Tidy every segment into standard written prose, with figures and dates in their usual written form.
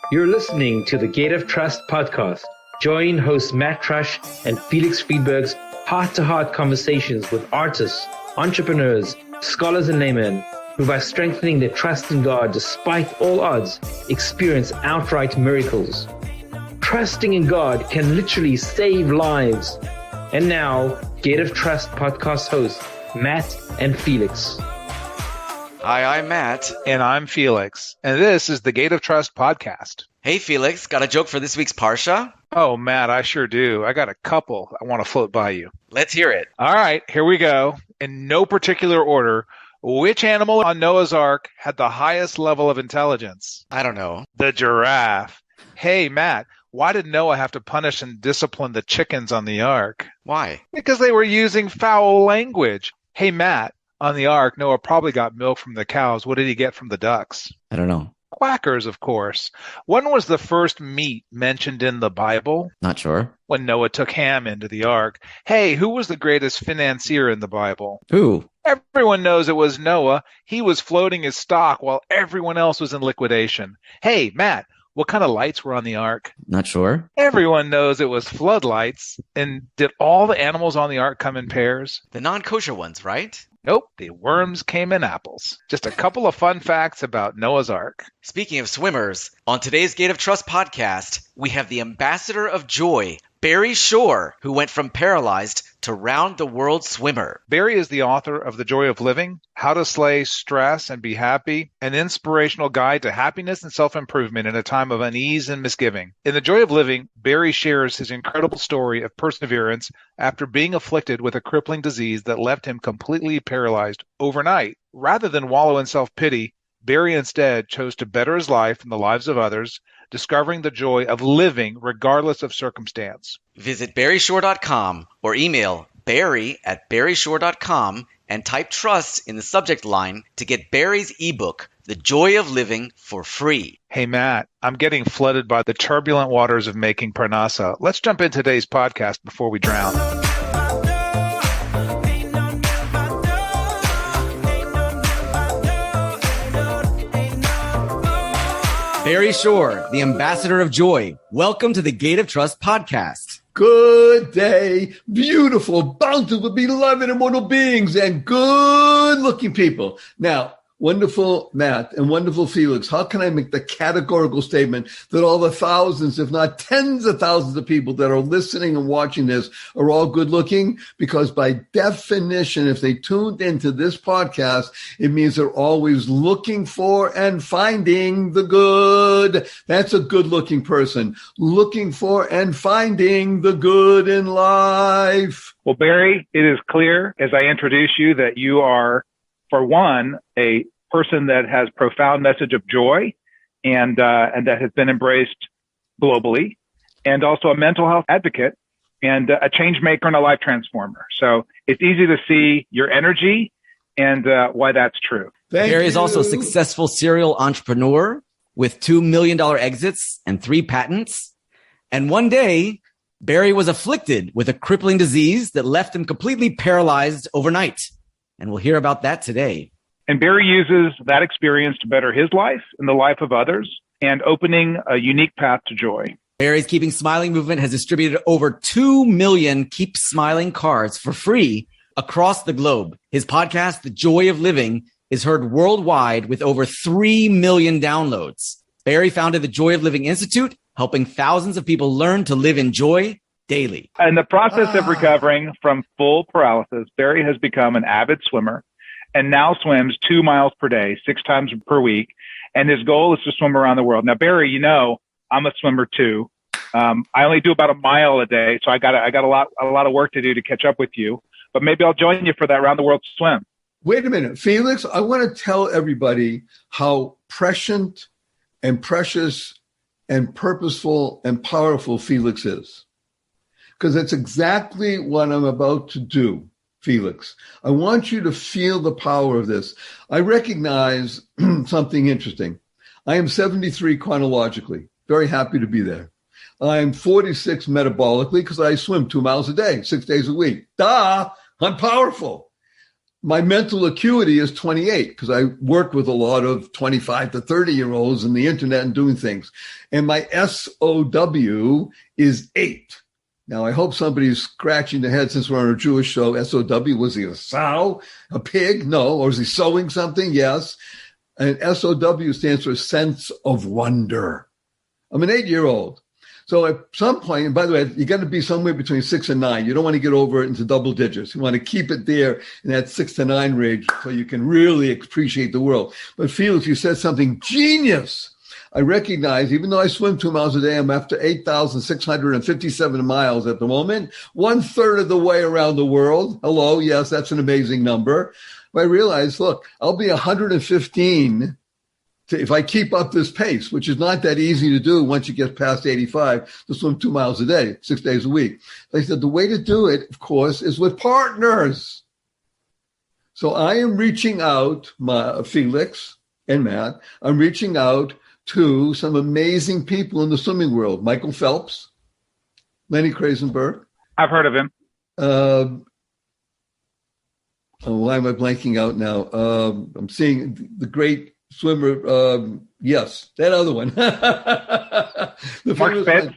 You're listening to the Gate of Trust podcast. Join hosts Matt Trush and Felix Friedberg's heart-to-heart conversations with artists, entrepreneurs, scholars, and laymen who, by strengthening their trust in God despite all odds, experience outright miracles. Trusting in God can literally save lives. And now, Gate of Trust podcast hosts Matt and Felix. Hi, I'm Matt. And I'm Felix. And this is the Gate of Trust podcast. Hey, Felix, got a joke for this week's Parsha? Oh, Matt, I sure do. I got a couple I want to float by you. Let's hear it. All right, here we go. In no particular order, which animal on Noah's Ark had the highest level of intelligence? I don't know. The giraffe. Hey, Matt, why did Noah have to punish and discipline the chickens on the ark? Why? Because they were using foul language. Hey, Matt, on the ark, Noah probably got milk from the cows. What did he get from the ducks? I don't know. Quackers, of course. When was the first meat mentioned in the Bible? Not sure. When Noah took Ham into the ark. Hey, who was the greatest financier in the Bible? Who? Everyone knows it was Noah. He was floating his stock while everyone else was in liquidation. Hey, Matt, what kind of lights were on the ark? Not sure. Everyone knows it was floodlights. And did all the animals on the ark come in pairs? The non-kosher ones, right? Nope, the worms came in apples. Just a couple of fun facts about Noah's Ark. Speaking of swimmers, on today's Gate of Trust podcast, we have the ambassador of joy, Barry Shore, who went from paralyzed to round-the-world swimmer. Barry is the author of The Joy of Living, How to Slay Stress and Be Happy, an inspirational guide to happiness and self-improvement in a time of unease and misgiving. In The Joy of Living, Barry shares his incredible story of perseverance after being afflicted with a crippling disease that left him completely paralyzed overnight. Rather than wallow in self-pity, Barry instead chose to better his life and the lives of others, discovering the joy of living regardless of circumstance. Visit barryshore.com or email barry@barryshore.com and type trust in the subject line to get Barry's ebook, The Joy of Living, for free. Hey, Matt, I'm getting flooded by the turbulent waters of making parnasa. Let's jump into today's podcast before we drown. Barry Shore, the ambassador of joy. Welcome to the Gate of Trust podcast. Good day, beautiful, bountiful, beloved, immortal beings, and good-looking people. Now, wonderful Matt and wonderful Felix, how can I make the categorical statement that all the thousands, if not tens of thousands of people that are listening and watching this are all good-looking? Because by definition, if they tuned into this podcast, it means they're always looking for and finding the good. That's a good-looking person, looking for and finding the good in life. Well, Barry, it is clear as I introduce you that you are, for one, a person that has profound message of joy and that has been embraced globally, and also a mental health advocate and a change maker and a life transformer. So it's easy to see your energy and why that's true. Barry is also a successful serial entrepreneur with $2 million exits and 3 patents. And one day, Barry was afflicted with a crippling disease that left him completely paralyzed overnight. And we'll hear about that today. And Barry uses that experience to better his life and the life of others and opening a unique path to joy. Barry's Keeping Smiling movement has distributed over 2 million Keep Smiling cards for free across the globe. His podcast, The Joy of Living, is heard worldwide with over 3 million downloads. Barry founded the Joy of Living Institute, helping thousands of people learn to live in joy daily. In the process of recovering from full paralysis, Barry has become an avid swimmer and now swims 2 miles per day, 6 times per week. And his goal is to swim around the world. Now, Barry, you know, I'm a swimmer too. I only do about a mile a day, so I got a lot of work to do to catch up with you. But maybe I'll join you for that round the world swim. Wait a minute, Felix, I want to tell everybody how prescient and precious and purposeful and powerful Felix is. Because that's exactly what I'm about to do, Felix. I want you to feel the power of this. I recognize something interesting. I am 73 chronologically, very happy to be there. I'm 46 metabolically because I swim 2 miles a day, 6 days a week. Duh, I'm powerful. my mental acuity is 28 because I work with a lot of 25 to 30-year-olds in the internet and doing things. And my SOW is 8. Now, I hope somebody's scratching their head since we're on a Jewish show. SOW, was he a sow, a pig? No. Or is he sewing something? Yes. And SOW stands for sense of wonder. I'm an 8-year-old. So at some point, and by the way, you got to be somewhere between 6 and 9. You don't want to get over it into double digits. You want to keep it there in that 6 to 9 range so you can really appreciate the world. But Felix, you said something genius. I recognize, even though I swim 2 miles a day, I'm after 8,657 miles at the moment, 1/3 of the way around the world. Hello, yes, that's an amazing number. But I realize, look, I'll be 115 if I keep up this pace, which is not that easy to do once you get past 85 to swim 2 miles a day, 6 days a week. They said the way to do it, of course, is with partners. So I am reaching out, Felix and Matt, I'm reaching out to some amazing people in the swimming world. Michael Phelps, Lenny Krasenberg. I've heard of him. Why am I blanking out now? I'm seeing the great swimmer. Yes, that other one. Mark Spitz.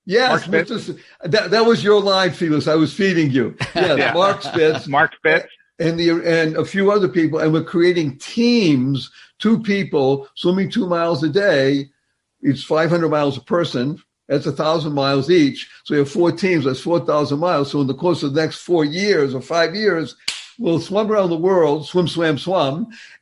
Yes, Mark Spitz. That was your line, Felix. I was feeding you. Yes, yeah. Mark Spitz. Mark Spitz. And a few other people. And we're creating teams, 2 people swimming 2 miles a day. It's 500 miles a person. That's 1,000 miles each. So you have 4 teams. That's 4,000 miles. So in the course of the next 4 years or 5 years, we'll swim around the world, swim,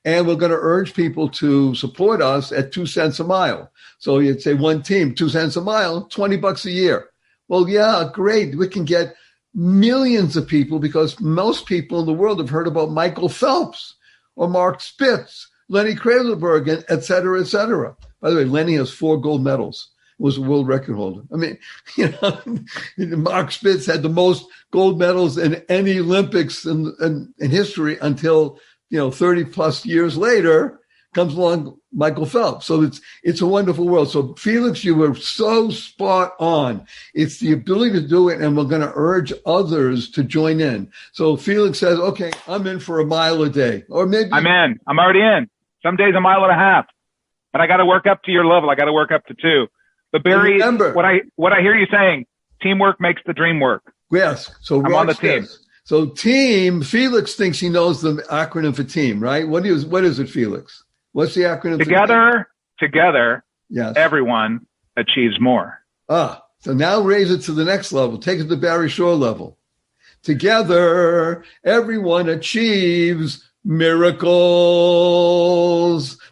and we're going to urge people to support us at 2 cents a mile. So you'd say one team, 2 cents a mile, $20 a year. Well, yeah, great. We can get millions of people because most people in the world have heard about Michael Phelps or Mark Spitz, Lenny Krasenberg, and et cetera, et cetera. By the way, Lenny has 4 gold medals. Was a world record holder. I mean, Mark Spitz had the most gold medals in any Olympics in history until, 30 plus years later comes along Michael Phelps. So it's a wonderful world. So Felix, you were so spot on. It's the ability to do it. And we're going to urge others to join in. So Felix says, okay, I'm in for a mile a day, or maybe I'm in. I'm already in. Some days a mile and a half, but I got to work up to your level. I got to work up to 2. But Barry, remember, what I hear you saying, teamwork makes the dream work. Yes. So I'm on the team. So team, Felix thinks he knows the acronym for team, right? What is it, Felix? What's the acronym Together, yes, everyone achieves more. So now raise it to the next level. Take it to the Barry Shore level. Together, everyone achieves miracles,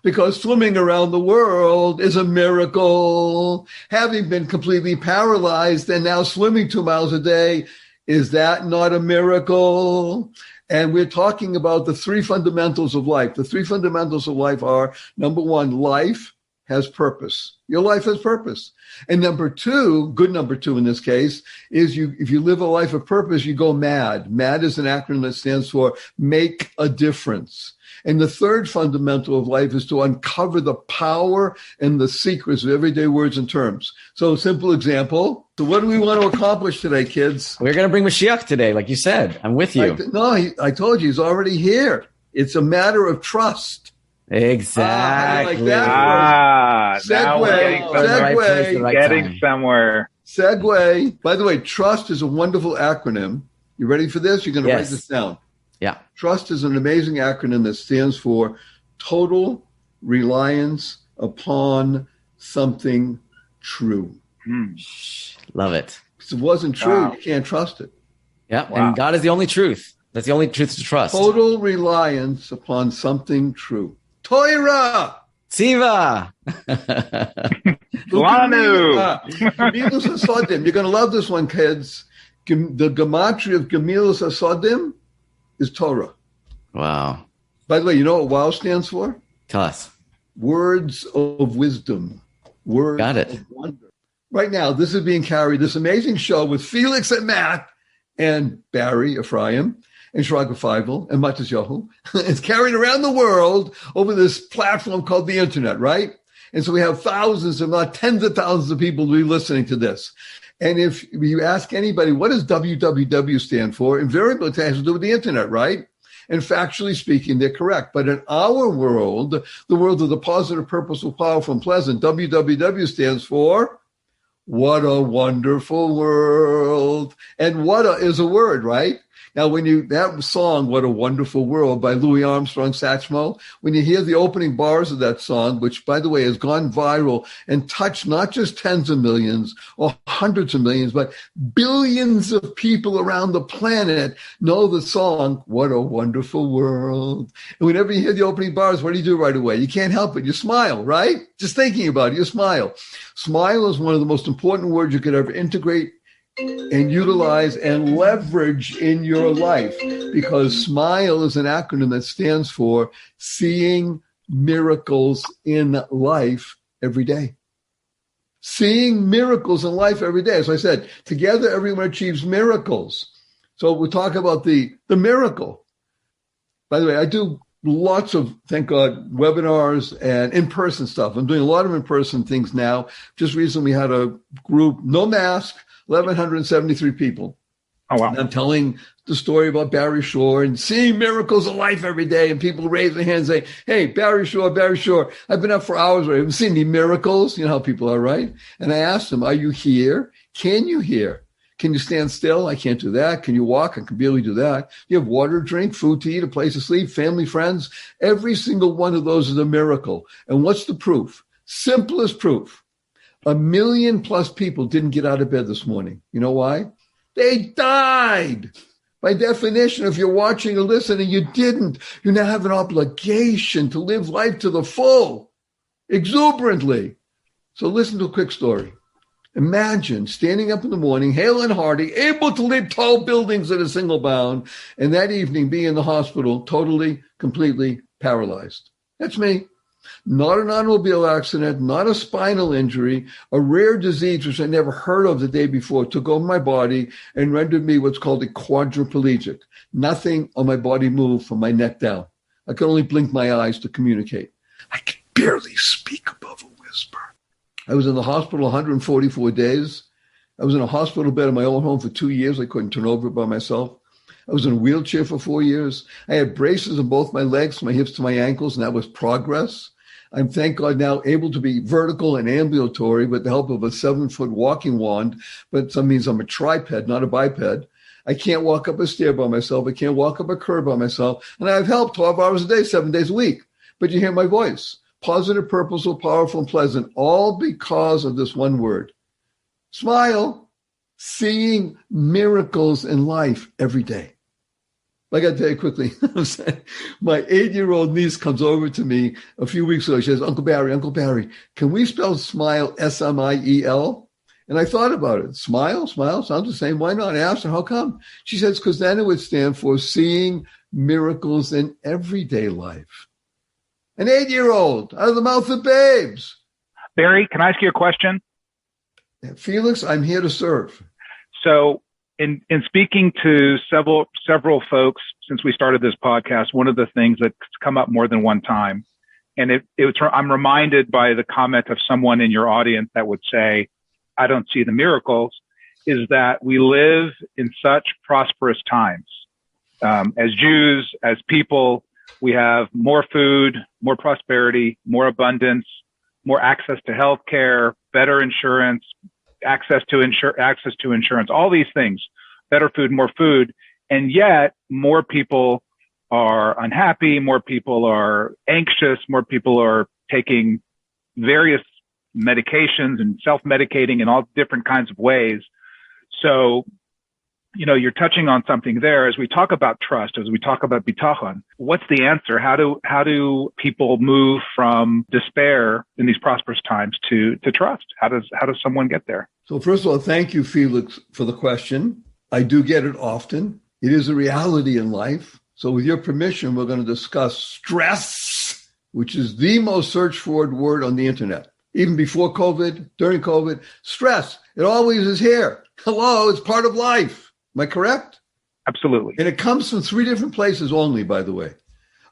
because swimming around the world is a miracle. Having been completely paralyzed and now swimming 2 miles a day, is that not a miracle? And we're talking about the 3 fundamentals of life. The 3 fundamentals of life are, number 1, life has purpose. Your life has purpose. And number 2, good number 2 in this case, is if you live a life of purpose, you go MAD. MAD is an acronym that stands for make a difference. And the 3rd fundamental of life is to uncover the power and the secrets of everyday words and terms. So simple example. So what do we want to accomplish today, kids? We're going to bring Mashiach today, like you said. I'm with you. I told you, he's already here. It's a matter of trust. Exactly. Like that. Segue. Getting somewhere. Segue. By the way, trust is a wonderful acronym. You ready for this? You're going to write this down. Yeah. Trust is an amazing acronym that stands for total reliance upon something true. Love it. If it wasn't true, you can't trust it. Yeah. Wow. And God is the only truth. That's the only truth to trust. Total reliance upon something true. Torah. Tziva. Lanu. Gemilus Hasodim. You're going to love this one, kids. The gematria of Gemilus Hasodim is Torah. Wow. By the way, you know what WOW stands for? Tell us. Words of wisdom. Words Got it. of wonder. Right now, this is being carried, this amazing show with Felix and Matt and Barry, Ephraim, and Shraga Feivel and Matas Yohu. It's carried around the world over this platform called the internet, right? And so we have thousands, if not tens of thousands of people who be listening to this. And if you ask anybody, what does www stand for? Invariably, it has to do with the internet, right? And factually speaking, they're correct. But in our world, the world of the positive, purposeful, powerful, and pleasant, WWW stands for what a wonderful world. And what is a word, right? Now, that song, What a Wonderful World by Louis Armstrong Satchmo, when you hear the opening bars of that song, which, by the way, has gone viral and touched not just tens of millions or hundreds of millions, but billions of people around the planet know the song, What a Wonderful World. And whenever you hear the opening bars, what do you do right away? You can't help it. You smile, right? Just thinking about it, you smile. Smile is one of the most important words you could ever integrate and utilize and leverage in your life, because SMILE is an acronym that stands for Seeing Miracles in Life Every Day. Seeing miracles in life every day. As I said, together everyone achieves miracles. So we'll talk about the miracle. By the way, I do lots of, thank God, webinars and in-person stuff. I'm doing a lot of in-person things now. Just recently we had a group, no mask, 1,173 people. Oh, wow. And I'm telling the story about Barry Shore and seeing miracles of life every day. And people raise their hands and say, hey, Barry Shore, I've been up for hours. I haven't seen any miracles. You know how people are, right? And I asked them, are you here? Can you hear? Can you stand still? I can't do that. Can you walk? I can barely do that. You have water to drink, food to eat, a place to sleep, family, friends. Every single one of those is a miracle. And what's the proof? Simplest proof. 1 million plus people didn't get out of bed this morning. You know why? They died. By definition, if you're watching or listening, you didn't. You now have an obligation to live life to the full, exuberantly. So listen to a quick story. Imagine standing up in the morning, hale and hearty, able to leap tall buildings at a single bound, and that evening being in the hospital, totally, completely paralyzed. That's me. Not an automobile accident, not a spinal injury, a rare disease which I never heard of the day before took over my body and rendered me what's called a quadriplegic. Nothing on my body moved from my neck down. I could only blink my eyes to communicate. I could barely speak above a whisper. I was in the hospital 144 days. I was in a hospital bed in my own home for 2 years. I couldn't turn over by myself. I was in a wheelchair for 4 years. I had braces on both my legs, from my hips to my ankles, and that was progress. I'm, thank God, now able to be vertical and ambulatory with the help of a 7-foot walking wand, but that means I'm a triped, not a biped. I can't walk up a stair by myself. I can't walk up a curb by myself. And I have help 12 hours a day, 7 days a week. But you hear my voice. Positive, purposeful, powerful, and pleasant, all because of this one word. Smile. Seeing miracles in life every day. I got to tell you quickly, my 8-year-old niece comes over to me a few weeks ago. She says, Uncle Barry, can we spell smile S-M-I-E-L? And I thought about it. Smile sounds the same. Why not? I asked her, how come? She says, because then it would stand for seeing miracles in everyday life. An 8-year-old out of the mouth of babes. Barry, can I ask you a question? Felix, I'm here to serve. So in speaking to several folks since we started this podcast, one of the things that's come up more than one time, and I'm reminded by the comment of someone in your audience that would say, I don't see the miracles, is that we live in such prosperous times. As Jews, as people, we have more food, more prosperity, more abundance, more access to health care, better insurance, access to insurance, all these things, better food, more food. And yet more people are unhappy, more people are anxious, more people are taking various medications and self-medicating in all different kinds of ways. So, you're touching on something there. As we talk about trust, as we talk about bitachon, what's the answer? How do people move from despair in these prosperous times to trust? How does someone get there? So first of all, thank you, Felix, for the question. I do get it often. It is a reality in life. So with your permission, we're going to discuss stress, which is the most searched for word on the internet. Even before COVID, during COVID, stress, it always is here. Hello, it's part of life. Am I correct? Absolutely. And it comes from 3 different places only, by the way.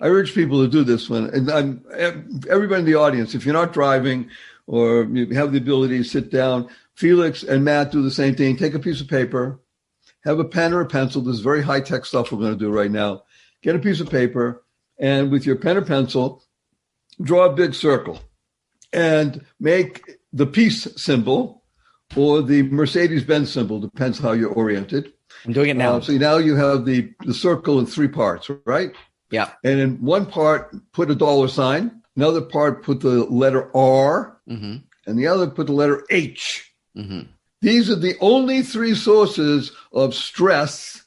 I urge people to do this one. And everybody in the audience, if you're not driving or you have the ability to sit down, Felix and Matt do the same thing. Take a piece of paper, have a pen or a pencil. This is very high-tech stuff we're going to do right now. get a piece of paper, and with your pen or pencil, draw a big circle and make the peace symbol or the Mercedes-Benz symbol, depends how you're oriented. I'm doing it now. So now you have the circle in 3 parts, right? Yeah. And in one part, put a $sign. Another part, put the letter R. Mm-hmm. And the other, put the letter H. Mm-hmm. These are the only 3 sources of stress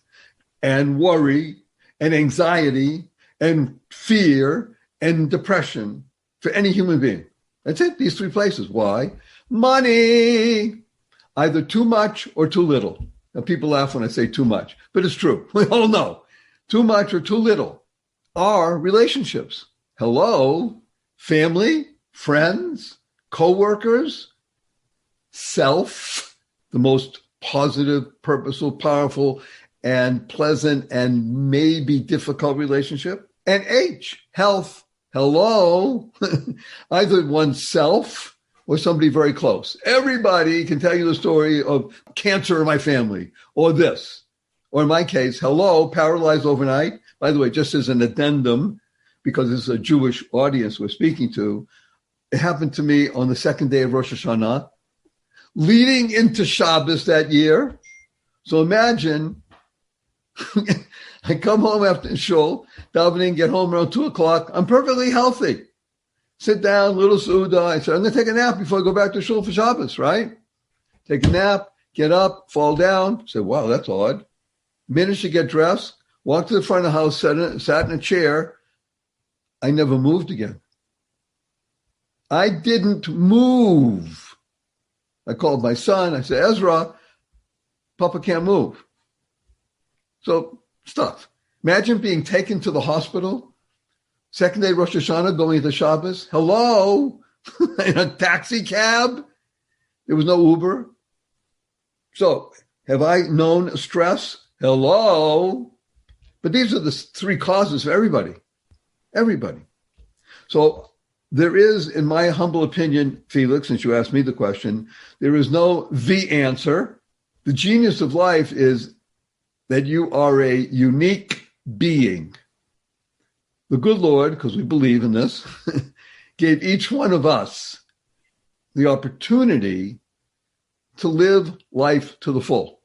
and worry and anxiety and fear and depression for any human being. That's it, these 3 places. Why? Money. Either too much or too little. Now, people laugh when I say too much, but it's true. We all know. Too much or too little are relationships. Hello, family, friends, co-workers, self, the most positive, purposeful, powerful, and pleasant and maybe difficult relationship. And H, health. Hello, either oneself or somebody very close. Everybody can tell you the story of cancer in my family or this. Or in my case, hello, paralyzed overnight. By the way, just as an addendum, because it's a Jewish audience we're speaking to, it happened to me on the 2nd day of Rosh Hashanah, leading into Shabbos that year. So imagine, I come home after shul, davening, get home around 2:00. I'm perfectly healthy. Sit down, little Suda. I said, I'm going to take a nap before I go back to shul for Shabbos, right? Take a nap, get up, fall down. Say, wow, that's odd. Managed to get dressed, walked to the front of the house, sat in a chair. I never moved again. I didn't move. I called my son. I said, Ezra, Papa can't move. So stuff. Imagine being taken to the hospital. 2nd day Rosh Hashanah, going into Shabbos. Hello, in a taxi cab. There was no Uber. So have I known stress? Hello. But these are the 3 causes for everybody. Everybody. So there is, in my humble opinion, Felix, since you asked me the question, there is no the answer. The genius of life is that you are a unique being. The good Lord, because we believe in this, gave each one of us the opportunity to live life to the full.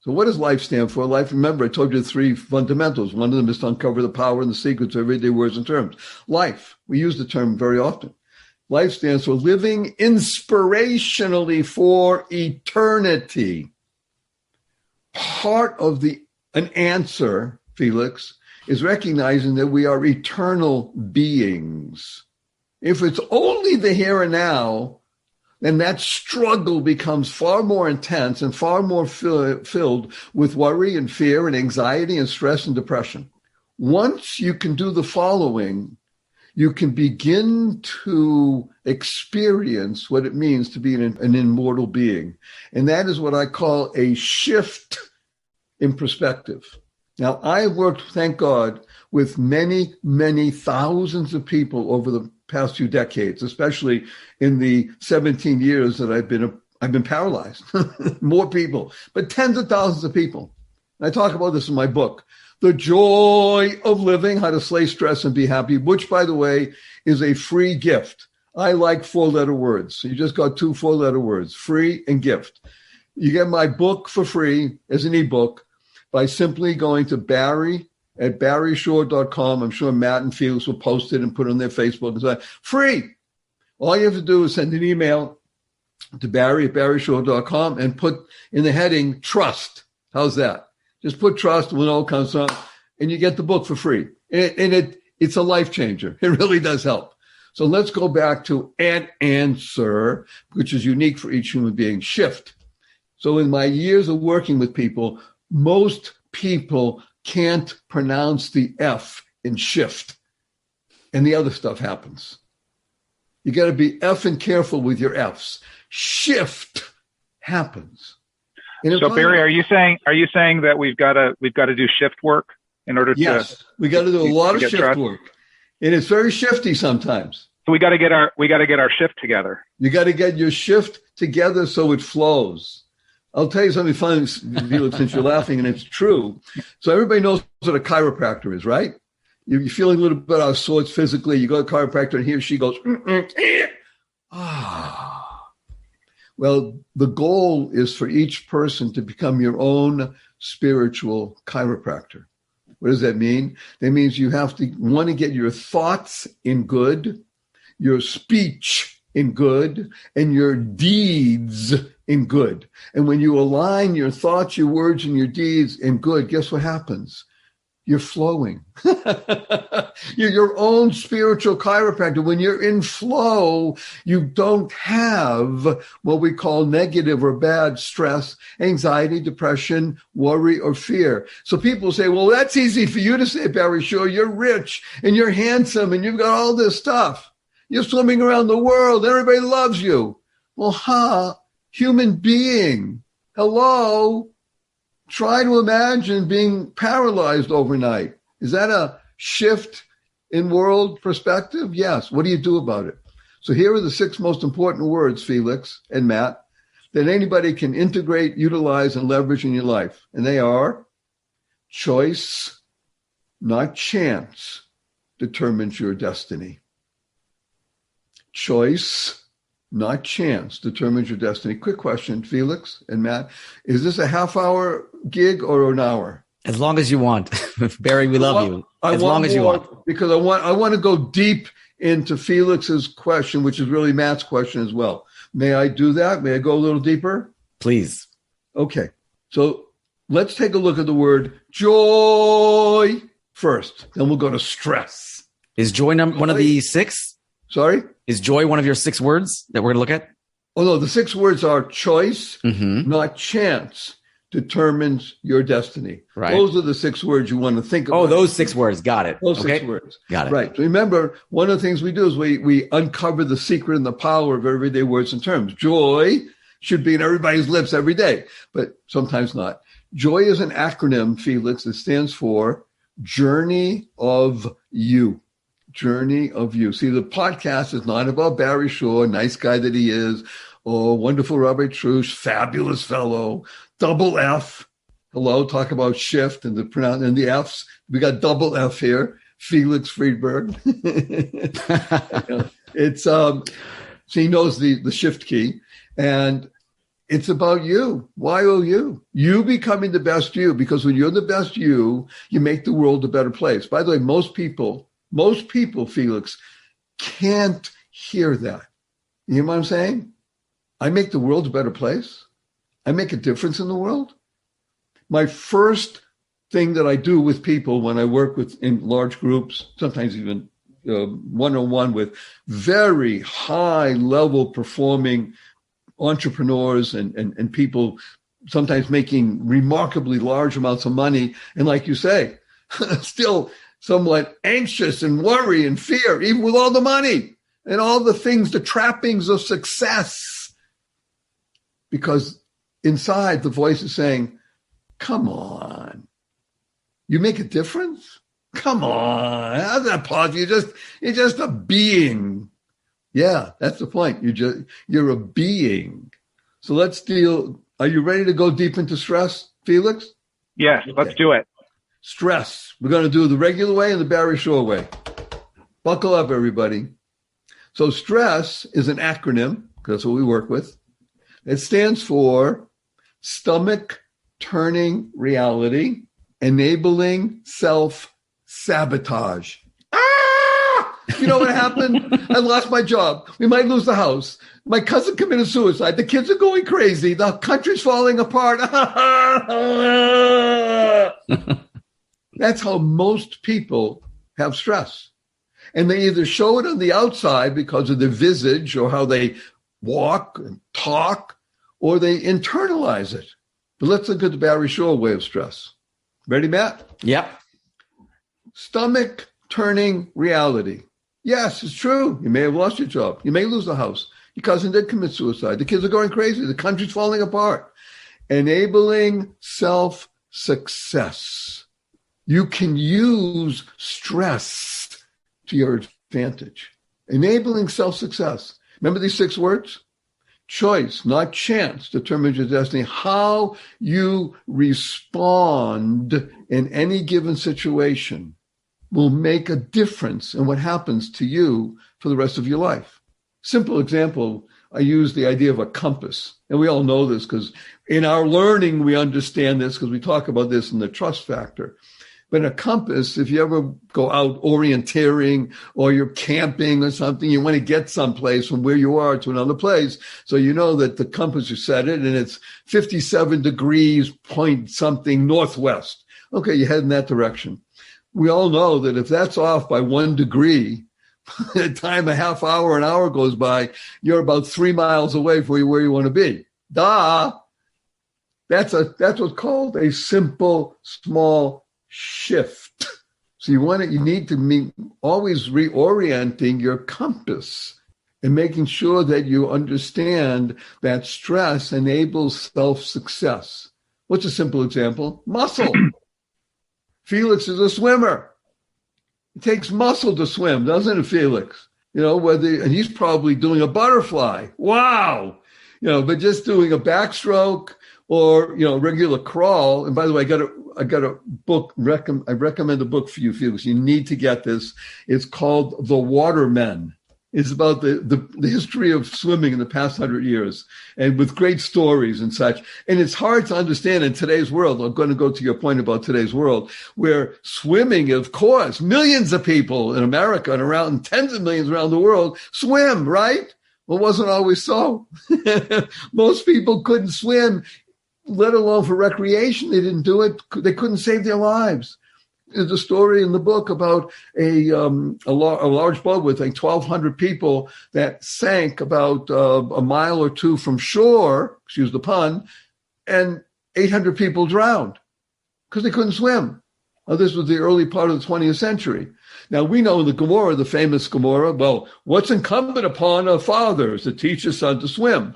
So what does life stand for? Life, remember, I told you 3 fundamentals. One of them is to uncover the power and the secrets of everyday words and terms. Life, we use the term very often. Life stands for living inspirationally for eternity. Part of an answer, Felix, is recognizing that we are eternal beings. If it's only the here and now, then that struggle becomes far more intense and far more filled with worry and fear and anxiety and stress and depression. Once you can do the following, you can begin to experience what it means to be an immortal being. And that is what I call a shift in perspective. Now, I've worked, thank God, with many, many thousands of people over the past few decades, especially in the 17 years that I've been paralyzed. More people, but tens of thousands of people. And I talk about this in my book, The Joy of Living, How to Slay Stress and Be Happy, which, by the way, is a free gift. I like 4-letter words. So you just got 2 4-letter words, free and gift. You get my book for free as an ebook by simply going to Barry at barryshore.com. I'm sure Matt and Felix will post it and put it on their Facebook and say, free. All you have to do is send an email to Barry at barryshore.com and put in the heading trust. How's that? Just put trust when it all comes from, and you get the book for free. And it's a life changer. It really does help. So let's go back to an answer, which is unique for each human being, shift. So in my years of working with people, most people can't pronounce the F in shift, and the other stuff happens. You got to be effing careful with your Fs. Shift happens. So Barry, are you saying that we've got to do shift work in order to? Yes, we got to do a lot of shift work, and it's very shifty sometimes. So we got to get our shift together. You got to get your shift together so it flows. I'll tell you something funny, Felix, since you're laughing, and it's true. So everybody knows what a chiropractor is, right? You're feeling a little bit out of sorts physically. You go to a chiropractor, and he or she goes, Well, the goal is for each person to become your own spiritual chiropractor. What does that mean? That means you have to want to get your thoughts in good, your speech in good, and your deeds in good. And when you align your thoughts, your words, and your deeds in good, guess what happens? You're flowing. You're your own spiritual chiropractor. When you're in flow, you don't have what we call negative or bad stress, anxiety, depression, worry, or fear. So people say, well, that's easy for you to say, Barry. Sure, you're rich and you're handsome and you've got all this stuff. You're swimming around the world. Everybody loves you. Well, human being. Hello. Try to imagine being paralyzed overnight. Is that a shift in world perspective? Yes. What do you do about it? So here are the 6 most important words, Felix and Matt, that anybody can integrate, utilize, and leverage in your life. And they are: choice, not chance, determines your destiny. Choice, not chance, determines your destiny. Quick question, Felix and Matt. Is this a half-hour gig or an hour? As long as you want. Barry, we love you. As long as you want. Because I want to go deep into Felix's question, which is really Matt's question as well. May I do that? May I go a little deeper? Please. Okay. So let's take a look at the word joy first. Then we'll go to stress. Is joy one of the 6? Sorry? Is joy one of your 6 words that we're going to look at? Oh, no. The 6 words are choice, not chance, determines your destiny. Right. Those are the 6 words you want to think about. Oh, those 6 words. Got it. Those okay. 6 words. Got it. Right. So remember, one of the things we do is we uncover the secret and the power of everyday words and terms. Joy should be in everybody's lips every day, but sometimes not. Joy is an acronym, Felix. It stands for Journey of You. Journey of You. See, the podcast is not about Barry Shore, nice guy that he is, or wonderful Robert Trush, fabulous fellow, double F. Hello, talk about shift and the F's. We got double F here, Felix Friedberg. It's so he knows the shift key, and it's about you. YOU. You becoming the best you, because when you're the best you make the world a better place. By the way, most people, Felix, can't hear that. You know what I'm saying? I make the world a better place. I make a difference in the world. My first thing that I do with people when I work in large groups, sometimes even one-on-one with very high level performing entrepreneurs and people sometimes making remarkably large amounts of money. And like you say, still somewhat anxious and worry and fear, even with all the money and all the things, the trappings of success. Because inside the voice is saying, come on, you make a difference? Come on, how's that possible? You're just a being. Yeah, that's the point. You're a being. So let's deal. Are you ready to go deep into stress, Felix? Yes, Okay. Let's do it. Stress. We're going to do the regular way and the Barry Shore way. Buckle up, everybody. So stress is an acronym, because that's what we work with. It stands for stomach turning reality, enabling self-sabotage. You know what happened? I lost my job. We might lose the house. My cousin committed suicide. The kids are going crazy. The country's falling apart. That's how most people have stress. And they either show it on the outside because of their visage or how they walk and talk, or they internalize it. But let's look at the Barry Shore way of stress. Ready, Matt? Yep. Stomach turning reality. Yes, it's true. You may have lost your job. You may lose the house. Your cousin did commit suicide. The kids are going crazy. The country's falling apart. Enabling self-success. You can use stress to your advantage. Enabling self-success. Remember these 6 words? Choice, not chance, determines your destiny. How you respond in any given situation will make a difference in what happens to you for the rest of your life. Simple example, I use the idea of a compass. And we all know this because in our learning, we understand this because we talk about this in the trust factor. But a compass, if you ever go out orienteering or you're camping or something, you want to get someplace from where you are to another place. So you know that the compass, you set it and it's 57 degrees point something northwest. Okay, you head in that direction. We all know that if that's off by 1 degree, by the time a half hour, an hour goes by, you're about 3 miles away from where you want to be. That's what's called a simple, small shift. So you need to be always reorienting your compass and making sure that you understand that stress enables self-success. What's a simple example? Muscle. Felix is a swimmer. It takes muscle to swim, doesn't it, Felix? And he's probably doing a butterfly. Wow. But just doing a backstroke or, regular crawl. And by the way, I got a book. I recommend a book for you, Felix. You need to get this. It's called The Watermen. It's about the history of swimming in the past 100 years and with great stories and such. And it's hard to understand in today's world. I'm going to go to your point about today's world where swimming, of course, millions of people in America and around tens of millions around the world swim, right? Well, it wasn't always so. Most people couldn't swim, let alone for recreation. They didn't do it. They couldn't save their lives. There's a story in the book about a large boat with 1,200 people that sank about a mile or two from shore, excuse the pun, and 800 people drowned because they couldn't swim. Now, this was the early part of the 20th century. Now, we know in the Gemara, the famous Gemara, well, what's incumbent upon a father is to teach his son to swim.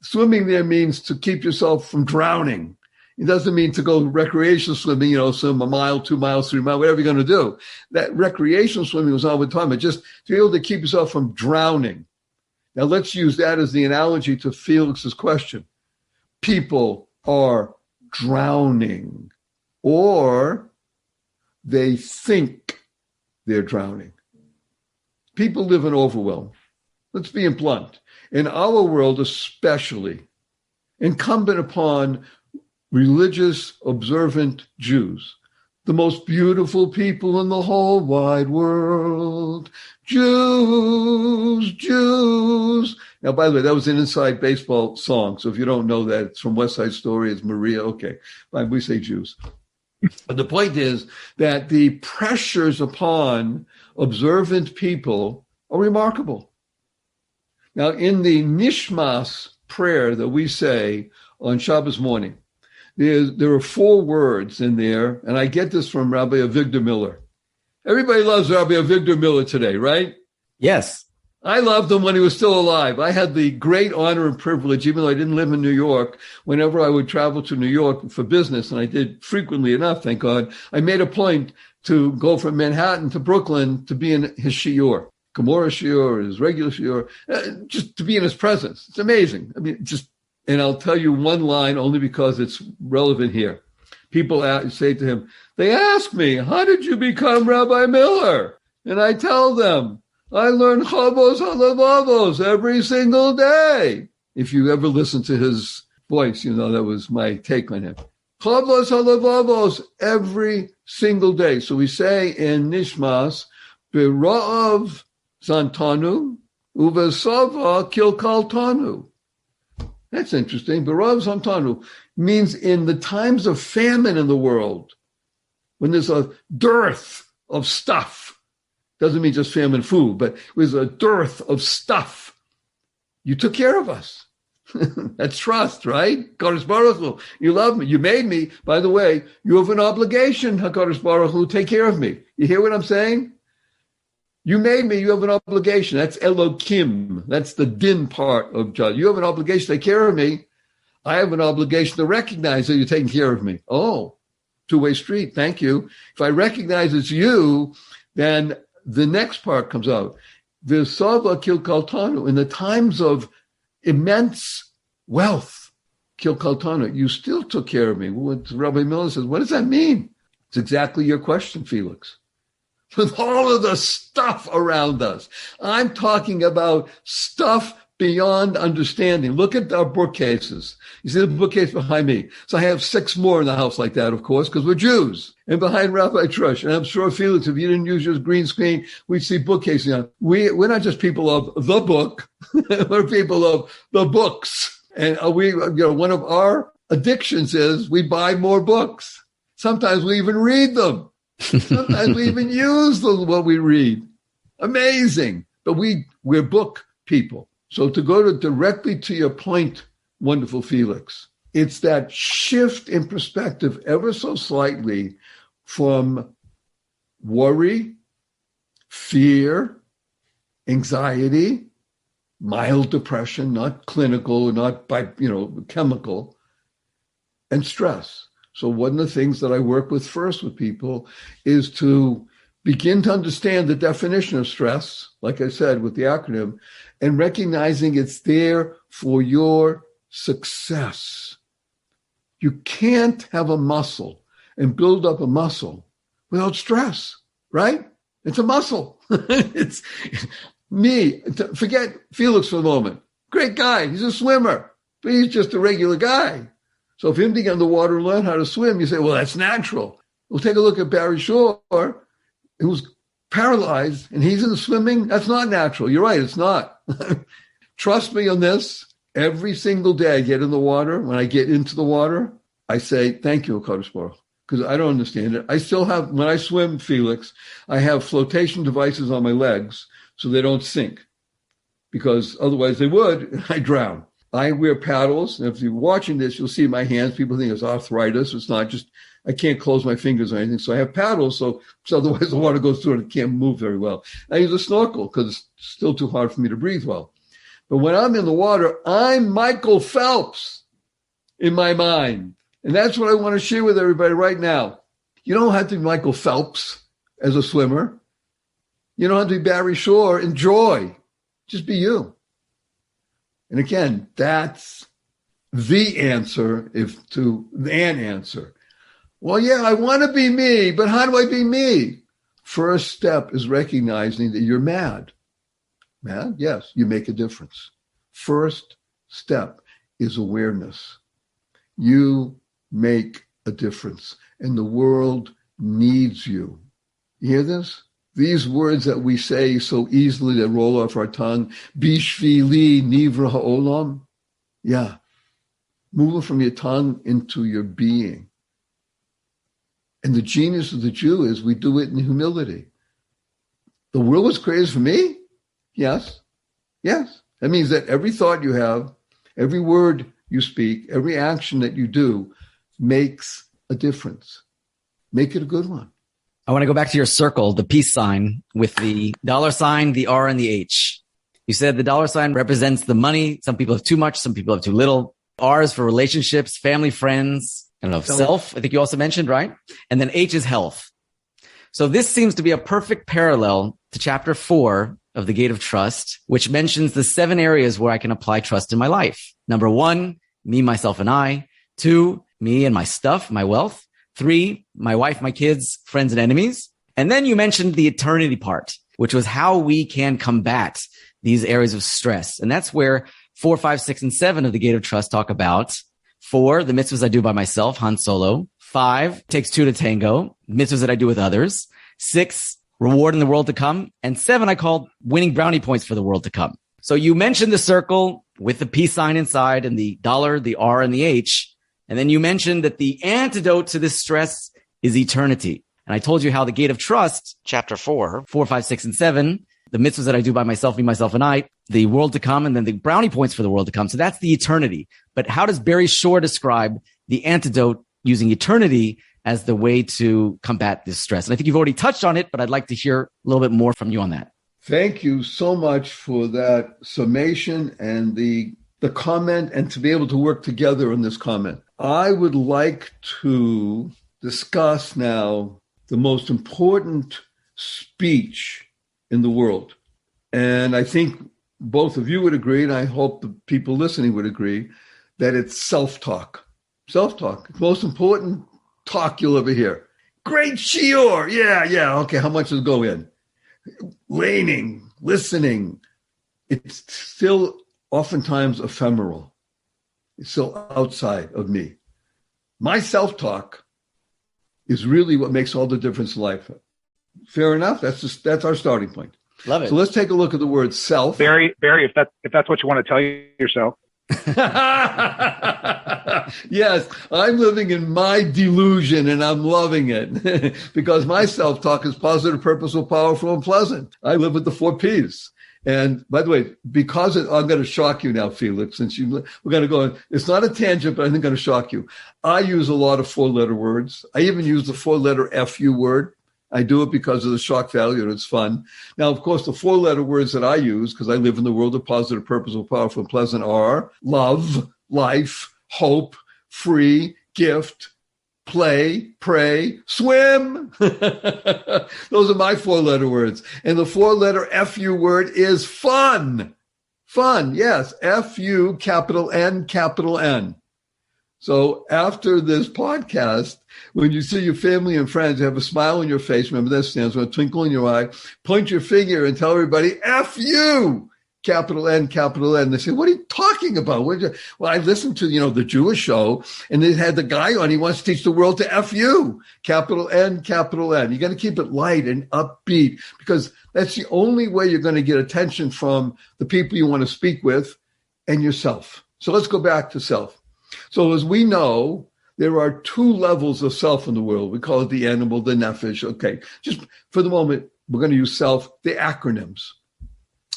Swimming there means to keep yourself from drowning. It doesn't mean to go recreational swimming, swim a mile, 2 miles, 3 miles, whatever you're going to do. That recreational swimming was all the time, but just to be able to keep yourself from drowning. Now, let's use that as the analogy to Felix's question. People are drowning, or they think they're drowning. People live in overwhelm. Let's be blunt. In our world, especially, incumbent upon religious, observant Jews, the most beautiful people in the whole wide world. Jews, Jews. Now, by the way, that was an inside baseball song. So if you don't know that, it's from West Side Story. It's Maria. Okay, fine, we say Jews. But the point is that the pressures upon observant people are remarkable. Now, in the Nishmas prayer that we say on Shabbos morning, there are 4 words in there, and I get this from Rabbi Avigdor Miller. Everybody loves Rabbi Avigdor Miller today, right? Yes. I loved him when he was still alive. I had the great honor and privilege, even though I didn't live in New York, whenever I would travel to New York for business, and I did frequently enough, thank God, I made a point to go from Manhattan to Brooklyn to be in his shiur, Gemara shiur, his regular shiur, just to be in his presence. It's amazing. I mean, and I'll tell you one line only because it's relevant here. People say to him, they ask me, how did you become Rabbi Miller? And I tell them, I learn Chavos Halavavos every single day. If you ever listen to his voice, that was my take on him. Chavos Halavavos every single day. So we say in Nishmas, B'ra'av Zantanu, Uvesava Kilkaltanu. That's interesting. B'ra'av Zantanu means in the times of famine in the world, when there's a dearth of stuff, doesn't mean just famine food, but it was a dearth of stuff. You took care of us. That's trust, right? HaKadosh Baruch Hu, you love me. You made me. By the way, you have an obligation, HaKadosh Baruch Hu, take care of me. You hear what I'm saying? You made me. You have an obligation. That's Elokim. That's the din part of judge. You have an obligation to take care of me. I have an obligation to recognize that you're taking care of me. Oh, two-way street. Thank you. If I recognize it's you, then the next part comes out. The Sava Kilkaltanu, in the times of immense wealth. Kilkaltana, you still took care of me. What Rabbi Miller says, what does that mean? It's exactly your question, Felix. With all of the stuff around us, I'm talking about stuff beyond understanding. Look at our bookcases. You see the bookcase behind me. So I have 6 more in the house like that, of course, because we're Jews. And behind Rabbi Trush, and I'm sure, Felix, if you didn't use your green screen, we'd see bookcases on. We're not just people of the book. We're people of the books. And one of our addictions is we buy more books. Sometimes we even read them. Sometimes we even use what we read. Amazing. But we're book people. So to go directly to your point, wonderful Felix, it's that shift in perspective ever so slightly from worry, fear, anxiety, mild depression, not clinical, not chemical, and stress. So one of the things that I work with first with people is to begin to understand the definition of stress, like I said, with the acronym, and recognizing it's there for your success. You can't have a muscle and build up a muscle without stress, right? It's a muscle. It's me. Forget Felix for a moment. Great guy. He's a swimmer, but he's just a regular guy. So if him to get in the water and learn how to swim, you say, well, that's natural. Well, take a look at Barry Shore, who's paralyzed, and he's in the swimming. That's not natural. You're right. It's not. Trust me on this. Every single day I get in the water. When I get into the water, I say, thank you, Hakadosh Baruch Hu, because I don't understand it. I still have, when I swim, Felix, I have flotation devices on my legs so they don't sink, because otherwise they would, and I drown. I wear paddles, and if you're watching this, you'll see my hands. People think it's arthritis. It's not, just I can't close my fingers or anything. So I have paddles, so otherwise the water goes through and it can't move very well. I use a snorkel because it's still too hard for me to breathe well. But when I'm in the water, I'm Michael Phelps in my mind. And that's what I want to share with everybody right now. You don't have to be Michael Phelps as a swimmer. You don't have to be Barry Shore. Enjoy. Just be you. And again, that's the answer an answer. Well, yeah, I want to be me, but how do I be me? First step is recognizing that you're mad. Mad? Yes, you make a difference. First step is awareness. You make a difference, and the world needs you. You hear this? These words that we say so easily that roll off our tongue, Bishvili Nivra Ha'olam. Yeah. Move it from your tongue into your being. And the genius of the Jew is we do it in humility. The world was created for me? Yes. Yes. That means that every thought you have, every word you speak, every action that you do makes a difference. Make it a good one. I want to go back to your circle, the peace sign with the $sign, the R and the H. You said the $sign represents the money. Some people have too much. Some people have too little. R is for relationships, family, friends, I don't know, self. I think you also mentioned, right? And then H is health. So this seems to be a perfect parallel to chapter 4 of the Gate of Trust, which mentions the 7 areas where I can apply trust in my life. Number 1, me, myself, and I. 2, me and my stuff, my wealth. 3, my wife, my kids, friends, and enemies. And then you mentioned the eternity part, which was how we can combat these areas of stress. And that's where 4, 5, 6, and 7 of the Gate of Trust talk about. 4, the mitzvahs I do by myself, Han Solo. 5, takes 2 to tango, mitzvahs that I do with others. 6, reward in the world to come. And 7, I called winning brownie points for the world to come. So you mentioned the circle with the peace sign inside and the $, the R, and the H. And then you mentioned that the antidote to this stress is eternity. And I told you how the Gate of Trust, chapter 4, 4, 5, 6, and 7, the mitzvahs that I do by myself, me, myself, and I, the world to come, and then the brownie points for the world to come. So that's the eternity. But how does Barry Shore describe the antidote using eternity as the way to combat this stress? And I think you've already touched on it, but I'd like to hear a little bit more from you on that. Thank you so much for that summation and the comment, and to be able to work together on this comment. I would like to discuss now the most important speech in the world. And I think both of you would agree, and I hope the people listening would agree, that it's self-talk. Self-talk. Most important talk you'll ever hear. Great shiur. Yeah. Okay, how much does go in? Laning, listening. It's still oftentimes ephemeral. It's still outside of me. My self-talk is really what makes all the difference in life. Fair enough? That's our starting point. Love it. So let's take a look at the word self. Barry, if that's what you want to tell yourself. Yes, I'm living in my delusion and I'm loving it because my self-talk is positive, purposeful, powerful, and pleasant. I live with the 4 Ps. And by the way, because I'm going to shock you now, Felix, since we're going to go, it's not a tangent, but I think I'm going to shock you. I use a lot of 4-letter words. I even use the 4-letter FU word. I do it because of the shock value and it's fun. Now, of course, the 4-letter words that I use, because I live in the world of positive, purposeful, powerful, and pleasant, are love, life, hope, free, gift, play, pray, swim. Those are my 4-letter words. And the 4-letter FU word is fun. Fun, yes. FU, capital N, capital N. So after this podcast, when you see your family and friends, you have a smile on your face. Remember that stands for a twinkle in your eye. Point your finger and tell everybody, F you, capital N, capital N. They say, what are you talking about? Well, I listened to, the Jewish show, and they had the guy on. He wants to teach the world to F you, capital N, capital N. You got to keep it light and upbeat because that's the only way you're going to get attention from the people you want to speak with and yourself. So let's go back to self. So as we know, there are 2 levels of self in the world. We call it the animal, the nephesh. Okay, just for the moment, we're going to use self, the acronyms.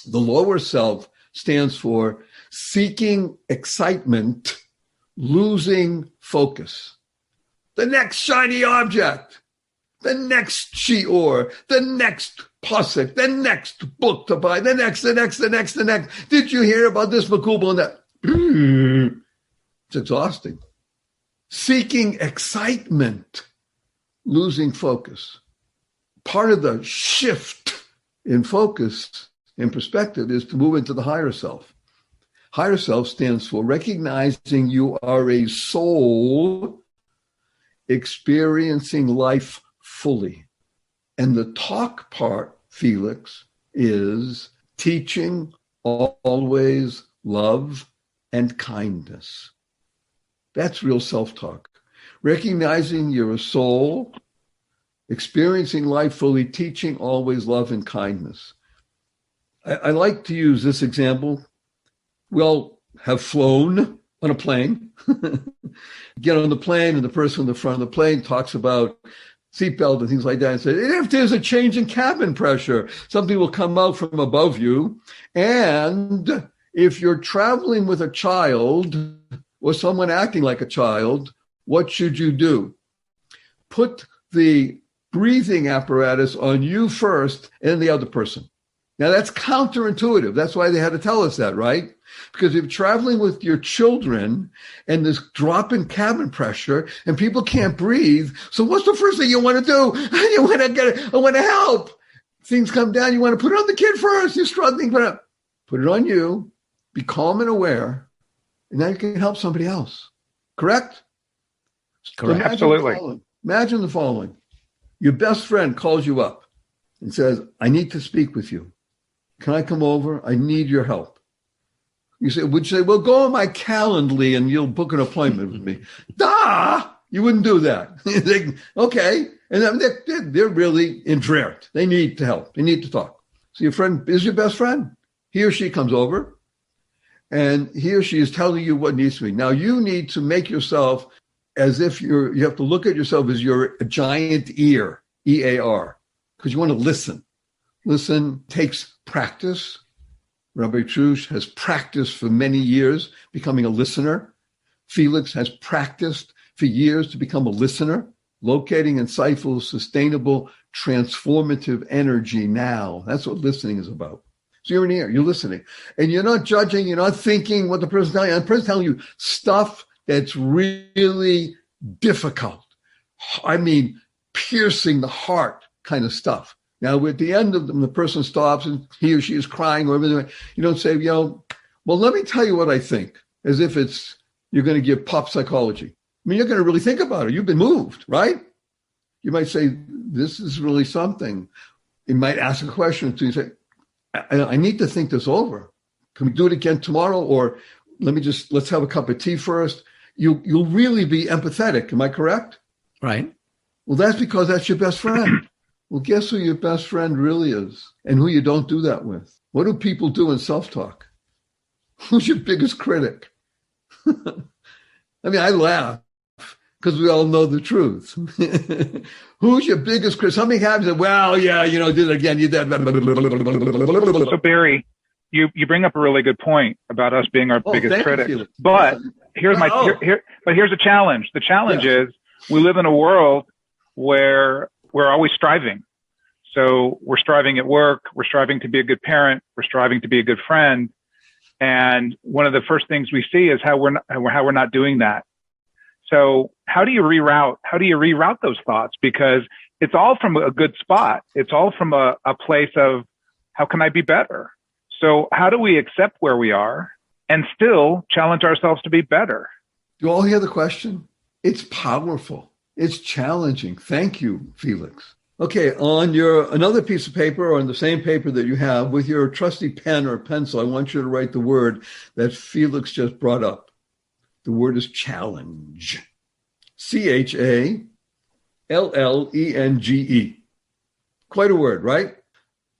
The lower self stands for seeking excitement, losing focus. The next shiny object, the next shiur, the next pasuk, the next book to buy, the next. Did you hear about this makubal and that? It's exhausting. Seeking excitement, losing focus. Part of the shift in focus, in perspective, is to move into the higher self. Higher self stands for recognizing you are a soul experiencing life fully. And the talk part, Felix, is teaching always love and kindness. That's real self-talk. Recognizing you're a soul, experiencing life fully, teaching always love and kindness. I like to use this example. We all have flown on a plane. Get on the plane and the person in the front of the plane talks about seatbelt and things like that and says, if there's a change in cabin pressure, something will come out from above you. And if you're traveling with a child or someone acting like a child, what should you do? Put the breathing apparatus on you first and the other person. Now that's counterintuitive. That's why they had to tell us that, right? Because if you're traveling with your children and there's drop in cabin pressure and people can't breathe, so what's the first thing you want to do? You want to I want to help. Things come down. You want to put it on the kid first. You're struggling. Put it on you. Be calm and aware. And now you can help somebody else. Correct? Correct. So Absolutely. Imagine the following. Your best friend calls you up and says, I need to speak with you. Can I come over? I need your help. Would you say, well, go on my Calendly and you'll book an appointment with me. You wouldn't do that. Okay. And they're really intrigued. They need to help. They need to talk. So your friend is your best friend. He or she comes over and he or she is telling you what needs to be. Now you need to make yourself as if you have to look at yourself as you're a giant ear, EAR, because you want to listen. Listen takes practice. Rabbi Trush has practiced for many years becoming a listener. Felix has practiced for years to become a listener, locating insightful, sustainable, transformative energy now. That's what listening is about. So you're an ear, you're listening. And you're not judging, you're not thinking what the person's telling you. The person's telling you stuff that's really difficult. I mean, piercing the heart kind of stuff. Now, at the end of them, the person stops and he or she is crying or everything. You don't say, well, let me tell you what I think, as if you're going to give pop psychology. I mean, you're going to really think about it. You've been moved, right? You might say, this is really something. You might ask a question to you, say, I need to think this over. Can we do it again tomorrow? Or let's have a cup of tea first. You'll really be empathetic. Am I correct? Right. Well, that's because that's your best friend. Well, guess who your best friend really is and who you don't do that with? What do people do in self-talk? Who's your biggest critic? I mean, I laugh because we all know the truth. Who's your biggest critic? Something happens and, well, yeah, did it again. You did. So Barry, you bring up a really good point about us being our biggest critic. But here's a challenge. The challenge is we live in a world where we're always striving. So we're striving at work. We're striving to be a good parent. We're striving to be a good friend. And one of the first things we see is how we're not doing that. So how do you reroute those thoughts? Because it's all from a good spot. It's all from a place of how can I be better? So how do we accept where we are and still challenge ourselves to be better? You all hear the question? It's powerful. It's challenging. Thank you, Felix. Okay, on another piece of paper or on the same paper that you have with your trusty pen or pencil, I want you to write the word that Felix just brought up. The word is challenge. CHALLENGE. Quite a word, right?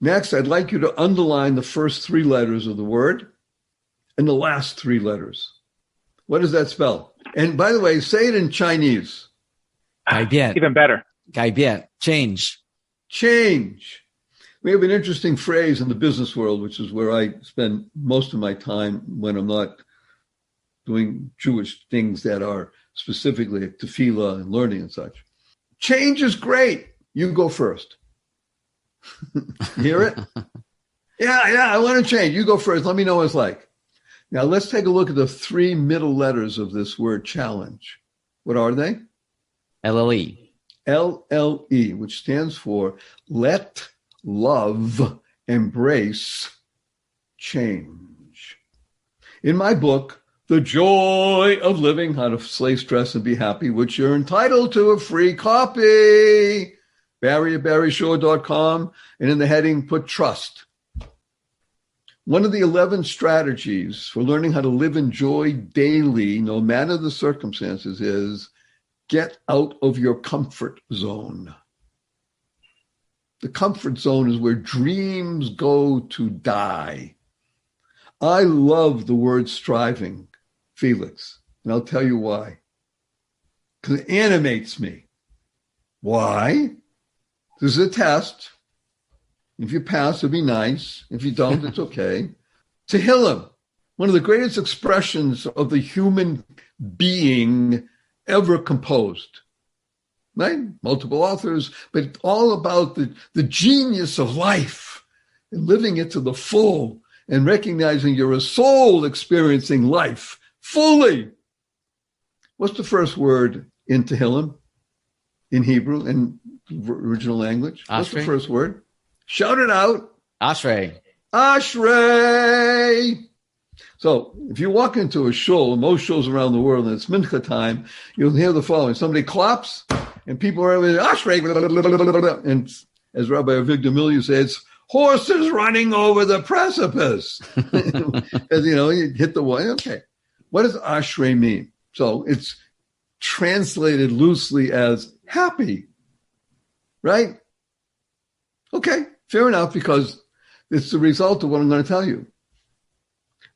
Next, I'd like you to underline the first three letters of the word and the last three letters. What does that spell? And by the way, say it in Chinese. 改变. Even better. 改变. Change. Change. We have an interesting phrase in the business world, which is where I spend most of my time when I'm not doing Jewish things that are specifically tefillah and learning and such. Change is great. You go first. Hear it? Yeah, I want to change. You go first. Let me know what it's like. Now, let's take a look at the three middle letters of this word challenge. What are they? LLE. LLE, which stands for let love embrace change. In my book, The Joy of Living, How to Slay Stress and Be Happy, which you're entitled to a free copy, Barry at barryshore.com, and in the heading, put trust. One of the 11 strategies for learning how to live in joy daily, no matter the circumstances, is get out of your comfort zone. The comfort zone is where dreams go to die. I love the word striving, Felix, and I'll tell you why. Because it animates me. Why? This is a test. If you pass, it'll be nice. If you don't, it's okay. Tehillim, one of the greatest expressions of the human being ever composed. Right? Multiple authors, but all about the genius of life and living it to the full and recognizing you're a soul experiencing life fully. What's the first word in Tehillim, in Hebrew, in original language? What's the first word? Shout it out. Ashrei. Ashrei. So if you walk into a shul, most shuls around the world, and it's mincha time, you'll hear the following. Somebody claps, and people are Ashrei. And as Rabbi Avigdor Milyu says, horses running over the precipice. Because, you hit the wall. Okay. What does Ashrei mean? So it's translated loosely as happy. Right? Okay. Fair enough, because it's the result of what I'm going to tell you.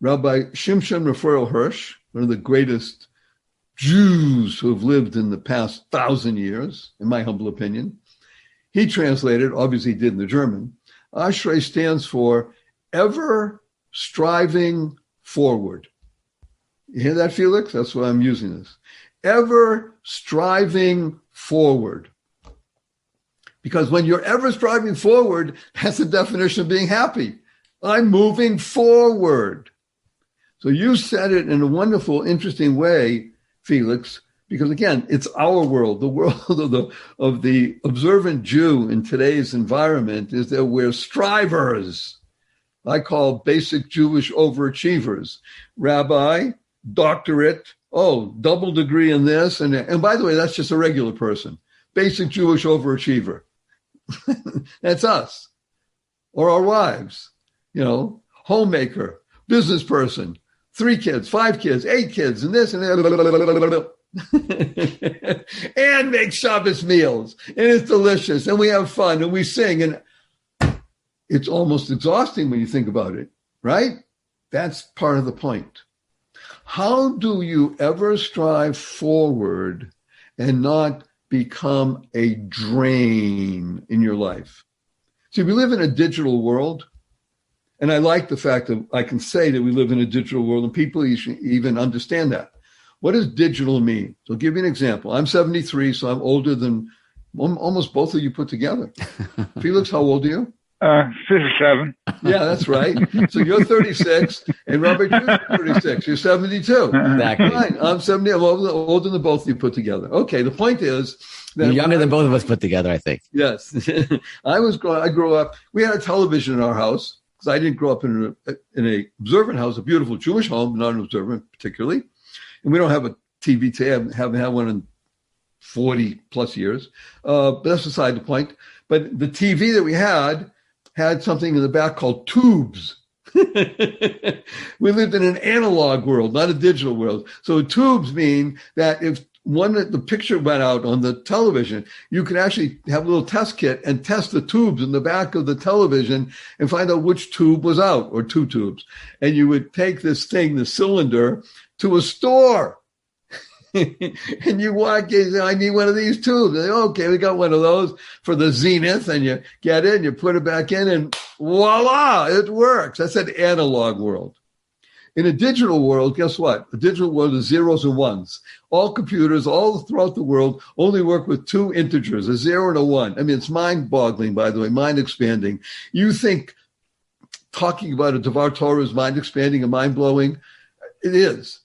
Rabbi Shimshon Raphael Hirsch, one of the greatest Jews who have lived in the past 1,000 years, in my humble opinion, he translated, obviously he did in the German, Ashrei stands for ever striving forward. You hear that, Felix? That's why I'm using this. Ever striving forward. Because when you're ever striving forward, that's the definition of being happy. I'm moving forward. So you said it in a wonderful, interesting way, Felix. Because again, it's our world. The world of the observant Jew in today's environment is that we're strivers. I call basic Jewish overachievers. Rabbi, doctorate, double degree in this. And by the way, that's just a regular person. Basic Jewish overachiever. That's us. Or our wives, homemaker, business person, 3 kids, 5 kids, 8 kids, and this and that. And make Shabbos meals. And it's delicious. And we have fun and we sing. And it's almost exhausting when you think about it, right? That's part of the point. How do you ever strive forward and not become a drain in your life? See, we live in a digital world. And I like the fact that I can say that we live in a digital world and people even understand that. What does digital mean? So I'll give you an example. I'm 73, so I'm older than almost both of you put together. Felix, how old are you? 57. Yeah, that's right. So you're 36, and Robert, you're 36. You're 72. Exactly. Fine. I'm 70. I'm older than both of you put together. Okay, the point is that You're younger than both of us put together, I think. Yes. I grew up, we had a television in our house, because I didn't grow up in a observant house, a beautiful Jewish home, not an observant particularly. And we don't have a TV today. I haven't had one in 40 plus years. But that's beside the point. But the TV that we had something in the back called tubes. We lived in an analog world, not a digital world. So tubes mean that if the picture went out on the television, you could actually have a little test kit and test the tubes in the back of the television and find out which tube was out, or 2 tubes. And you would take this thing, the cylinder, to a store. And you walk in, I need one of these tubes. And they, okay, we got one of those for the Zenith. And you get it, and you put it back in, and voila, it works. That's an analog world. In a digital world, guess what? A digital world is zeros and ones. All computers all throughout the world only work with 2 integers, a 0 and a 1. I mean, it's mind-boggling, by the way, mind-expanding. You think talking about a Devar Torah is mind-expanding and mind-blowing? It is.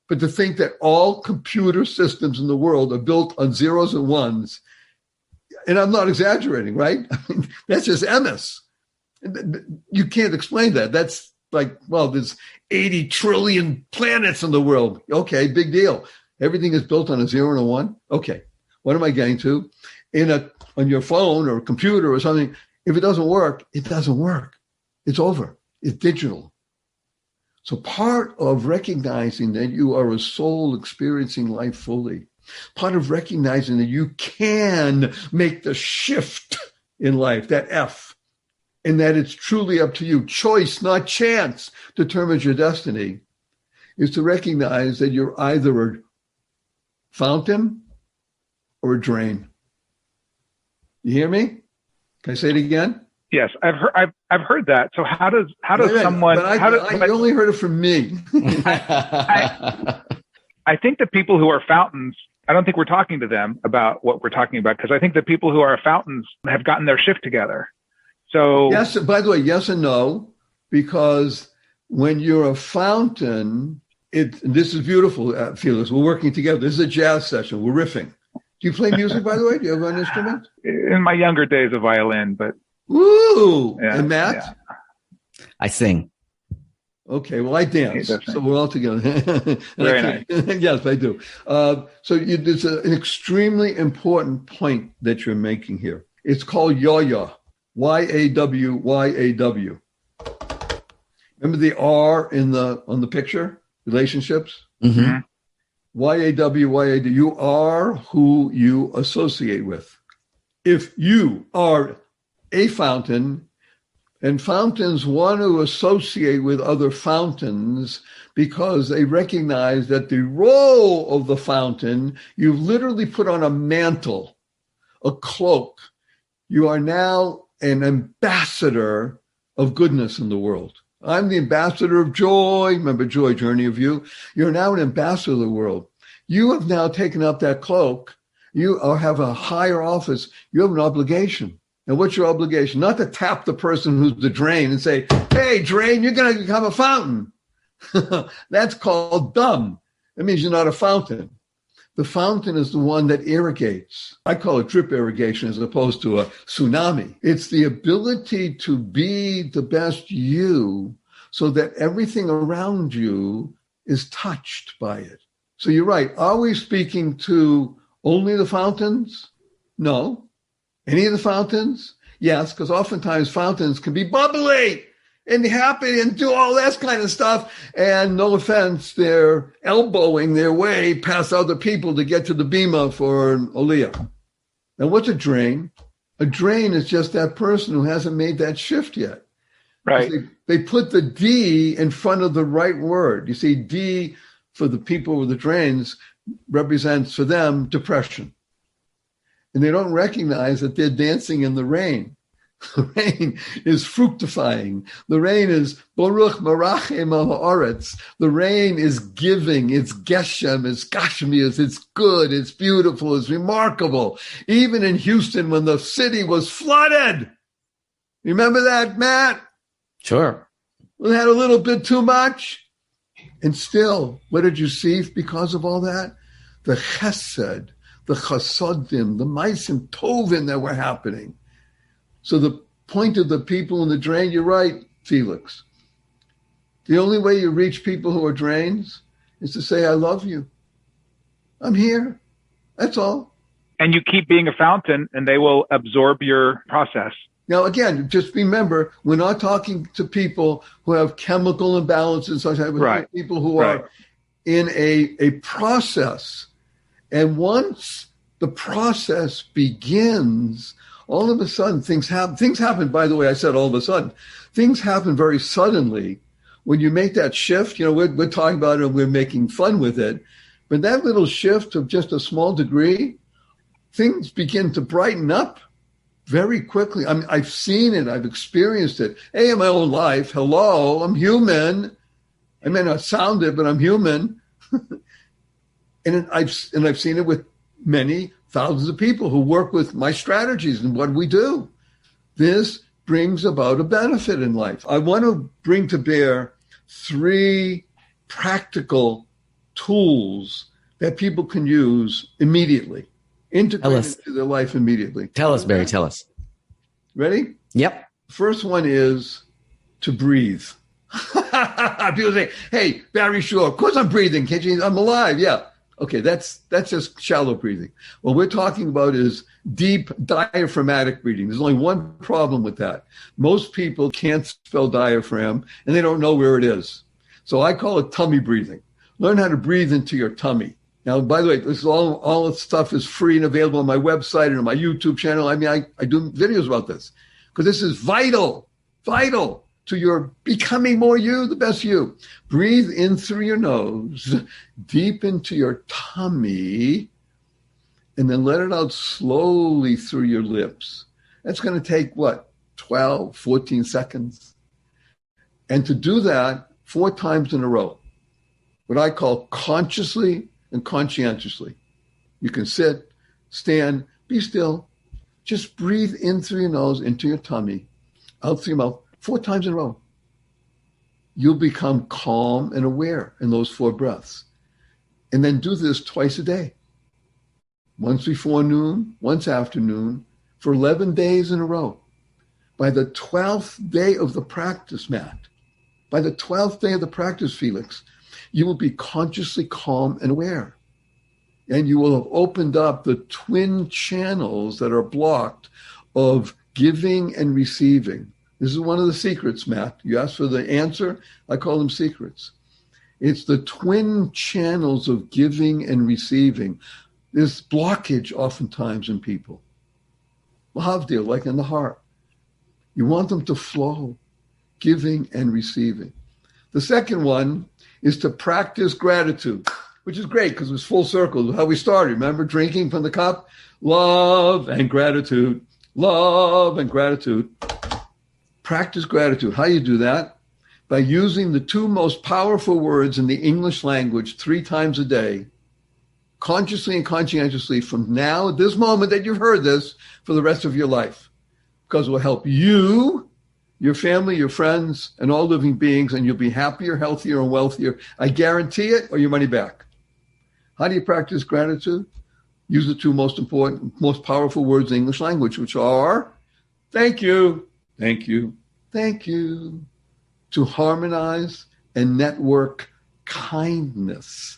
But to think that all computer systems in the world are built on zeros and ones, and I'm not exaggerating, right? I mean, that's just MS. You can't explain that. That's like, well, there's 80 trillion planets in the world. Okay, big deal. Everything is built on a 0 and a 1. Okay, what am I getting to? On your phone or computer or something, if it doesn't work, it doesn't work. It's over. It's digital. So part of recognizing that you are a soul experiencing life fully, part of recognizing that you can make the shift in life, that F, and that it's truly up to you. Choice, not chance, determines your destiny, is to recognize that you're either a fountain or a drain. You hear me? Can I say it again? Yes, I've heard that. So how does someone? But I only heard it from me. I think that people who are fountains, I don't think we're talking to them about what we're talking about, because I think that people who are fountains have gotten their shift together. So yes, by the way, yes and no, because when you're a fountain, this is beautiful, Felix. We're working together. This is a jazz session. We're riffing. Do you play music, by the way? Do you have an instrument? In my younger days, a violin, but. Woo! Yeah, and Matt? Yeah. I sing. Okay, well, I dance, so we're all together. Very nice. Yes, I do. It's an extremely important point that you're making here. It's called Yaya, Y-A-W, Y-A-W. Remember the R on the picture? Relationships? Mm-hmm. Y-A-W, Y-A-W. You are who you associate with. If you are a fountain, and fountains want to associate with other fountains because they recognize that the role of the fountain, you've literally put on a mantle, a cloak. You are now an ambassador of goodness in the world. I'm the ambassador of joy. Remember Joy, Journey of You? You're now an ambassador of the world. You have now taken up that cloak. You have a higher office. You have an obligation. And what's your obligation? Not to tap the person who's the drain and say, hey, drain, you're going to become a fountain. That's called dumb. That means you're not a fountain. The fountain is the one that irrigates. I call it drip irrigation as opposed to a tsunami. It's the ability to be the best you so that everything around you is touched by it. So you're right. Are we speaking to only the fountains? No. Any of the fountains? Yes, because oftentimes fountains can be bubbly and happy and do all that kind of stuff. And no offense, they're elbowing their way past other people to get to the bima for Aliyah. Now, what's a drain? A drain is just that person who hasn't made that shift yet. Right. They put the D in front of the right word. You see, D for the people with the drains represents for them depression. And they don't recognize that they're dancing in the rain. The rain is fructifying. The rain is Baruch Marachem al Haaretz. The rain is giving. It's Geshem. It's Gashmias. It's good. It's beautiful. It's remarkable. Even in Houston, when the city was flooded. Remember that, Matt? Sure. We had a little bit too much. And still, what did you see because of all that? The chesed, the chasodim, the maisim tovim that were happening. So the point of the people in the drain, you're right, Felix. The only way you reach people who are drains is to say, I love you. I'm here. That's all. And you keep being a fountain and they will absorb your process. Now, again, just remember, we're not talking to people who have chemical imbalances, such as Right. people who are in a process. And once the process begins, all of a sudden things happen. Things happen, by the way, I said all of a sudden. Things happen very suddenly when you make that shift. You know, we're talking about it and we're making fun with it. But that little shift of just a small degree, things begin to brighten up very quickly. I mean, I've seen it. I've experienced it. Hey, in my own life, hello, I'm human. I may not sound it, but I'm human. and I've seen it with many thousands of people who work with my strategies and what we do. This brings about a benefit in life. I want to bring to bear 3 practical tools that people can use immediately, integrate into their life immediately. Tell us, Barry, tell us. Ready? Yep. First one is to breathe. People say, hey, Barry Shore, of course I'm breathing. Can't you? I'm alive. Yeah. Okay, that's just shallow breathing. What we're talking about is deep diaphragmatic breathing. There's only one problem with that. Most people can't spell diaphragm, and they don't know where it is. So I call it tummy breathing. Learn how to breathe into your tummy. Now, by the way, this is all this stuff is free and available on my website and on my YouTube channel. I mean, I do videos about this because this is vital to your becoming more you, the best you. Breathe in through your nose, deep into your tummy, and then let it out slowly through your lips. That's going to take, 12, 14 seconds. And to do that 4 times in a row, what I call consciously and conscientiously. You can sit, stand, be still. Just breathe in through your nose, into your tummy, out through your mouth, 4 times in a row. You'll become calm and aware in those 4 breaths. And then do this twice a day. Once before noon, once after noon, for 11 days in a row. By the 12th day of the practice, Matt, by the 12th day of the practice, Felix, you will be consciously calm and aware. And you will have opened up the twin channels that are blocked of giving and receiving. This is one of the secrets, Matt. You asked for the answer. I call them secrets. It's the twin channels of giving and receiving. There's blockage oftentimes in people. Lahavdil, like in the heart. You want them to flow, giving and receiving. The second one is to practice gratitude, which is great because it's full circle. How we started, remember, drinking from the cup? Love and gratitude, love and gratitude. Practice gratitude. How you do that? By using the 2 most powerful words in the English language 3 times a day, consciously and conscientiously from now, at this moment that you've heard this, for the rest of your life. Because it will help you, your family, your friends, and all living beings, and you'll be happier, healthier, and wealthier. I guarantee it, or your money back. How do you practice gratitude? Use the two most important, most powerful words in English language, which are thank you, thank you, thank you. To harmonize and network kindness.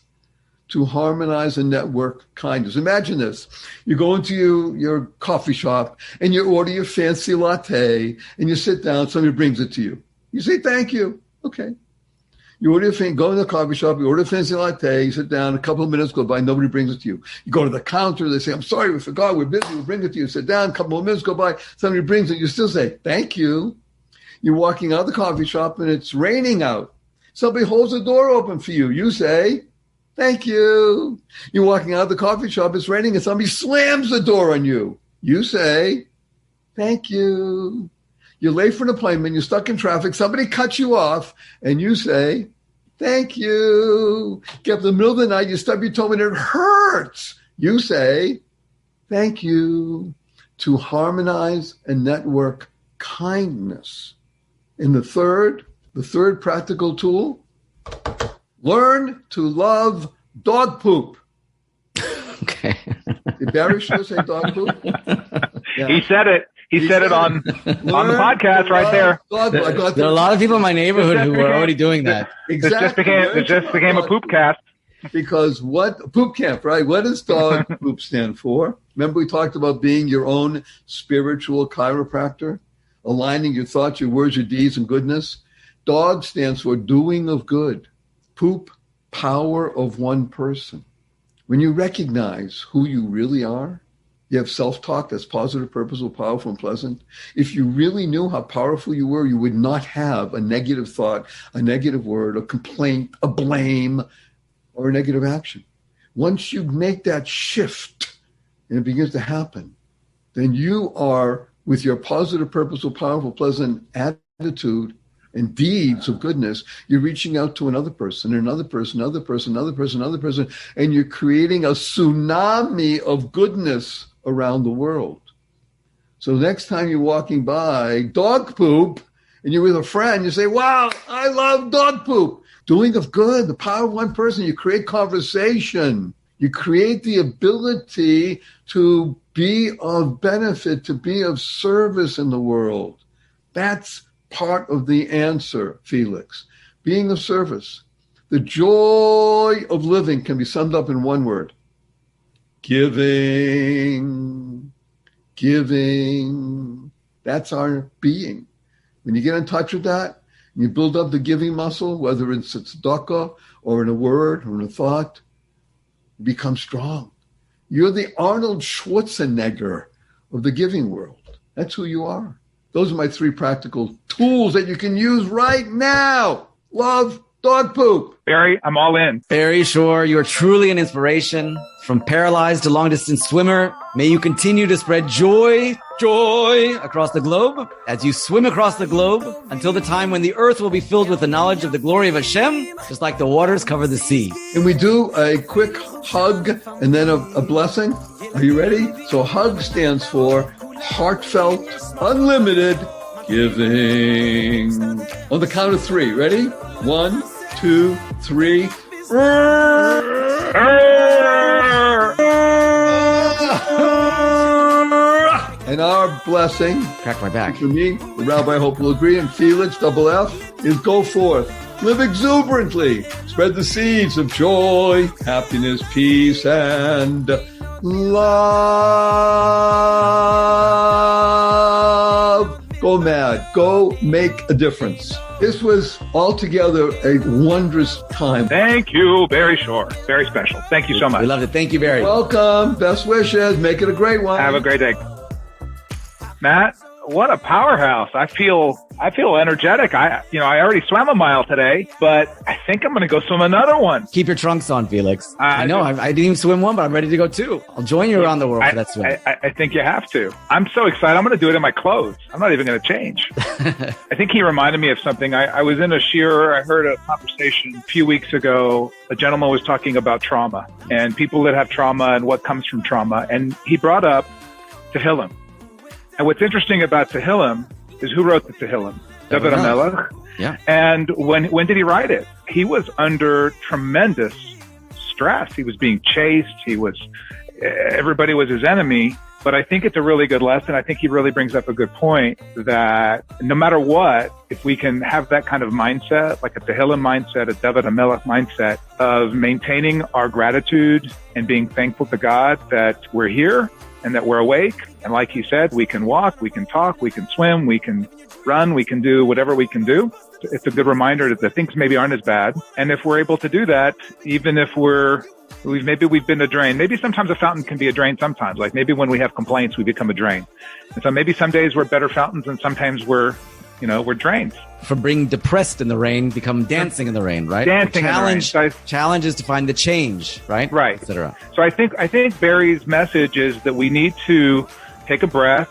To harmonize and network kindness. Imagine this. You go into your coffee shop and you order your fancy latte and you sit down, somebody brings it to you. You say, thank you. Okay. You order go to the coffee shop, you order a fancy latte, you sit down, a couple of minutes go by, nobody brings it to you. You go to the counter, they say, I'm sorry, we forgot, we're busy, we'll bring it to you. Sit down, a couple of minutes go by, somebody brings it, you still say, thank you. You're walking out of the coffee shop and it's raining out. Somebody holds the door open for you. You say, thank you. You're walking out of the coffee shop, it's raining, and somebody slams the door on you. You say, thank you. You're late for an appointment, you're stuck in traffic, somebody cuts you off, and you say, thank you. Get up in the middle of the night, you stub your toe and it hurts. You say, thank you. To harmonize and network kindness. And the third practical tool, learn to love dog poop. Okay. Did Barry Shore say dog poop? Yeah. He said it. He said it on the podcast right there. There are a lot of people in my neighborhood who are already doing that. Exactly. It just became a poop cast. Because poop camp, right? What does dog poop stand for? Remember we talked about being your own spiritual chiropractor, aligning your thoughts, your words, your deeds, and goodness. Dog stands for doing of good. Poop, power of one person. When you recognize who you really are, you have self-talk that's positive, purposeful, powerful, and pleasant. If you really knew how powerful you were, you would not have a negative thought, a negative word, a complaint, a blame, or a negative action. Once you make that shift and it begins to happen, then you are, with your positive, purposeful, powerful, pleasant attitude and deeds of goodness, you're reaching out to another person, another person, another person, another person, another person, and you're creating a tsunami of goodness around the world. So next time you're walking by dog poop and you're with a friend, you say, wow, I love dog poop. Doing of good, the power of one person, you create conversation. You create the ability to be of benefit, to be of service in the world. That's part of the answer, Felix. Being of service. The joy of living can be summed up in one word. Giving. Giving. That's our being. When you get in touch with that, you build up the giving muscle, whether it's tzedakah or in a word or in a thought, you become strong. You're the Arnold Schwarzenegger of the giving world. That's who you are. Those are my three practical tools that you can use right now. Love dog poop. Barry, I'm all in. Barry Shore, you are truly an inspiration. From paralyzed to long-distance swimmer, may you continue to spread joy across the globe as you swim across the globe until the time when the earth will be filled with the knowledge of the glory of Hashem, just like the waters cover the sea. And we do a quick hug and then a blessing. Are you ready? So hug stands for heartfelt, unlimited giving. On the count of three. Ready? 1, 2, 3. And our blessing, Crack my back. for me, the Rabbi I hope will agree, and Felix, double F, is go forth. Live exuberantly. Spread the seeds of joy, happiness, peace, and love. Go mad. Go make a difference. This was altogether a wondrous time. Thank you, Barry Shore. Very special. Thank you so much. We loved it. Thank you, Barry. Welcome. Best wishes. Make it a great one. Have a great day. Matt, what a powerhouse. I feel energetic. I already swam a mile today, but I think I'm going to go swim another one. Keep your trunks on, Felix. I know. I didn't even swim one, but I'm ready to go too. I'll join you around the world for that swim. I think you have to. I'm so excited. I'm going to do it in my clothes. I'm not even going to change. I think he reminded me of something. I was in a shiur. I heard a conversation a few weeks ago. A gentleman was talking about trauma and people that have trauma and what comes from trauma. And he brought up Tehillim. And what's interesting about Tehillim is who wrote the Tehillim? David HaMelech. Yeah. And when did he write it? He was under tremendous stress. He was being chased. Everybody was his enemy. But I think it's a really good lesson. I think he really brings up a good point that no matter what, if we can have that kind of mindset, like a Tehillim mindset, a David HaMelech mindset of maintaining our gratitude and being thankful to God that we're here and that we're awake. And like he said, we can walk, we can talk, we can swim, we can run, we can do whatever we can do. It's a good reminder that things maybe aren't as bad. And if we're able to do that, even if maybe we've been a drain. Maybe sometimes a fountain can be a drain sometimes. Like maybe when we have complaints, we become a drain. And so maybe some days we're better fountains and sometimes we're drains. From being depressed in the rain, become dancing in the rain, right? Dancing in the rain. Challenge is to find the change, right? Right. Et cetera. So I think Barry's message is that we need to take a breath,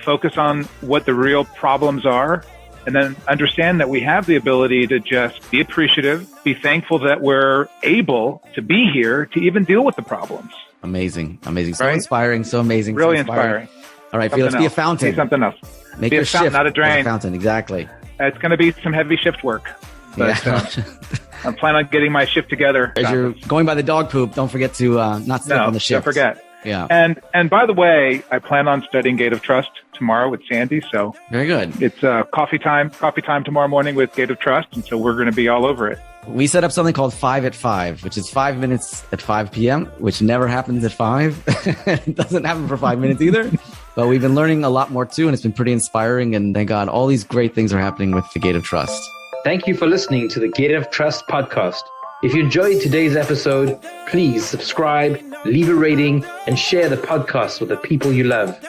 focus on what the real problems are, and then understand that we have the ability to just be appreciative, be thankful that we're able to be here to even deal with the problems. Amazing. So Right? inspiring, so amazing. Really so inspiring. All right, Felix, be a fountain. Be something else. Make be your a fountain, shift not a drain. a fountain, exactly. It's going to be some heavy shift work. But I'm planning on getting my shift together. As you're going by the dog poop, don't forget to not step on the shift. Don't forget. Yeah. And by the way, I plan on studying Gate of Trust tomorrow with Sandy. So very good. It's coffee time tomorrow morning with Gate of Trust. And so we're going to be all over it. We set up something called 5 at 5, which is 5 minutes at 5 p.m., which never happens at 5. It doesn't happen for 5 minutes either. But we've been learning a lot more too, and it's been pretty inspiring. And thank God, all these great things are happening with the Gate of Trust. Thank you for listening to the Gate of Trust podcast. If you enjoyed today's episode, please subscribe, leave a rating, and share the podcast with the people you love.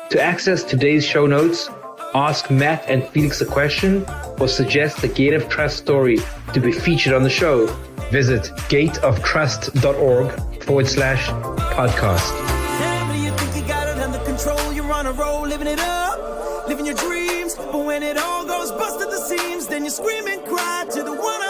To access today's show notes, ask Matt and Felix a question, or suggest a Gate of Trust story to be featured on the show, visit gateoftrust.org/podcast. You think you got it under control, you're on a roll, living it up, living your dreams. But when it all goes bust at the seams, then you scream and cry to the one